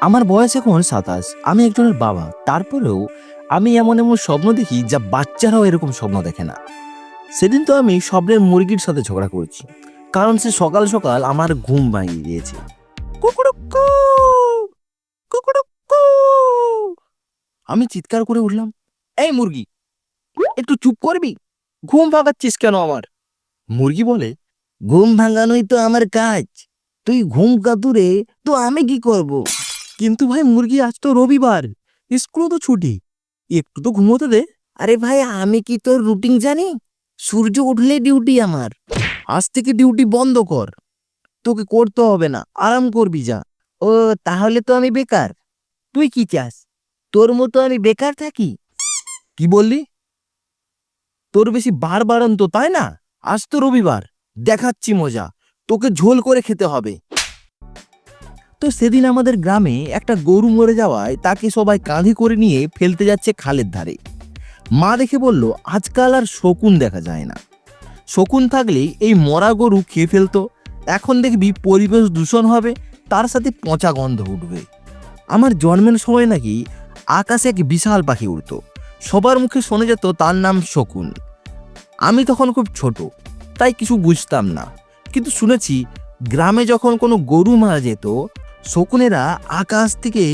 আমার বয়স এখন 27। আমি একজনের বাবা, তারপরেও আমি এমন এমন স্বপ্ন দেখি যা বাচ্চারাও এরকম স্বপ্ন দেখে না। সেদিন তো আমি স্বপ্নের মুরগির সাথে ঝগড়া করেছি, কারণ সে সকাল সকাল আমার ঘুম ভাঙিয়ে দিয়েছে। কুকুরুক্কু, কুকুরুক্কু। আমি চিৎকার করে উঠলাম, এই মুরগি, একটু চুপ করবি? ঘুম ভাঙাচ্ছিস কেন আমার? মুরগি বলে, ঘুম ভাঙানোই তো আমার কাজ, তুই ঘুম কাতুরে তো আমি কি করব? কিন্তু ভাই মুরগি, আজ তো রবিবার, স্কুল তো ছুটি, একটু তো ঘুমোতে দে। আরে ভাই, আমি কি তোর রুটিন জানি? সূর্য উঠলে ডিউটি আমার। আজ থেকে ডিউটি বন্ধ কর, তোকে করতে হবে না, আরাম করবি যা। ও, তাহলে তো আমি বেকার। তুই কি চাস, তোর মতো আমি বেকার থাকি? কি বললি? তোর বেশি বাড়ান্ত, তাই না? আজ তো রবিবার, দেখাচ্ছি মজা, তোকে ঝোল করে খেতে হবে। তো সেদিন আমাদের গ্রামে একটা গরু মরে যাওয়ায় তাকে সবাই কাঁধে করে নিয়ে ফেলতে যাচ্ছে খালের ধারে। মা দেখে বলল, আজকাল আর শকুন দেখা যায় না, শকুন থাকলে এই মরা গরু খেয়ে ফেলতো। এখন দেখবি পরিবেশ দূষণ হবে, তার সাথে পচা গন্ধ উঠবে। আমার জন্মের সময় নাকি আকাশে এক বিশাল পাখি উড়তো, সবার মুখে শোনা যেত তার নাম শকুন। আমি তখন খুব ছোট, তাই কিছু বুঝতাম না, কিন্তু শুনেছি গ্রামে যখন কোনো গরু মারা যেত, শকুনেরা আকাশ থেকে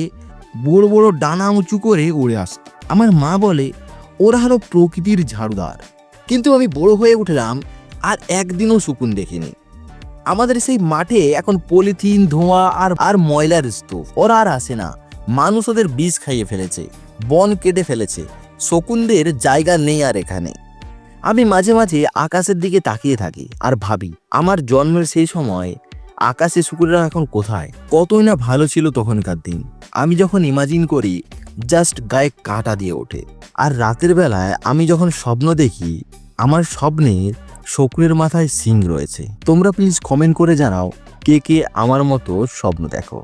বড় বড় ডানা উঁচু করে উড়ে আসত। আমার মা বলে ওরা হলো প্রকৃতির ঝাড়ুদার। কিন্তু আমি বড় হয়ে উঠলাম, আর একদিনও শকুন দেখিনি। আমাদের সেই মাঠে এখন পলিথিন, ধোঁয়া আর আর ময়লার স্তূপ। ওরা আর আসে না, মানুষ ওদের বিষ খাইয়ে ফেলেছে, বন কেটে ফেলেছে, শকুনদের জায়গা নেই আর এখানে। আমি মাঝে মাঝে আকাশের দিকে তাকিয়ে থাকি আর ভাবি, আমার জন্মের সেই সময় আকাশে শকুনেরা এখন কোথায়? কতই না ভালো ছিল তখনকার দিন। আমি যখন ইমাজিন করি, জাস্ট গায়ে কাঁটা দিয়ে ওঠে। আর রাতের বেলায় আমি যখন স্বপ্ন দেখি, আমার স্বপ্নের শকুনের মাথায় শিং রয়েছে। তোমরা প্লিজ কমেন্ট করে জানাও, কে কে আমার মতো স্বপ্ন দেখো।